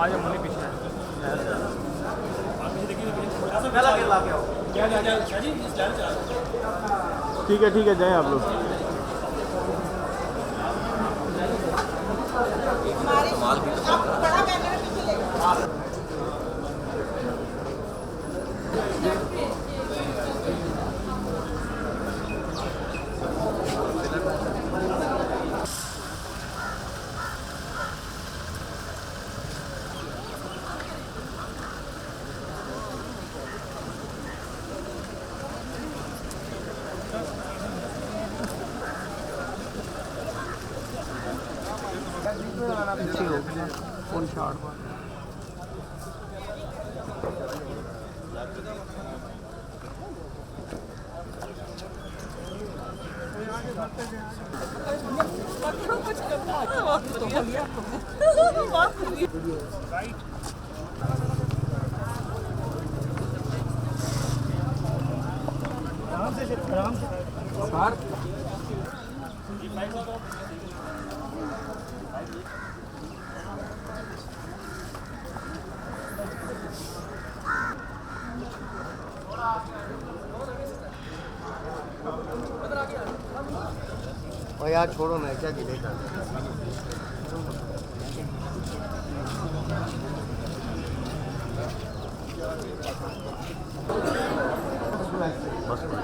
आज मुझे पीछे ठीक है जाए आप लोग। पीछे हो फोन शॉट और यार छोड़ो ना, क्या गिरेगा। बस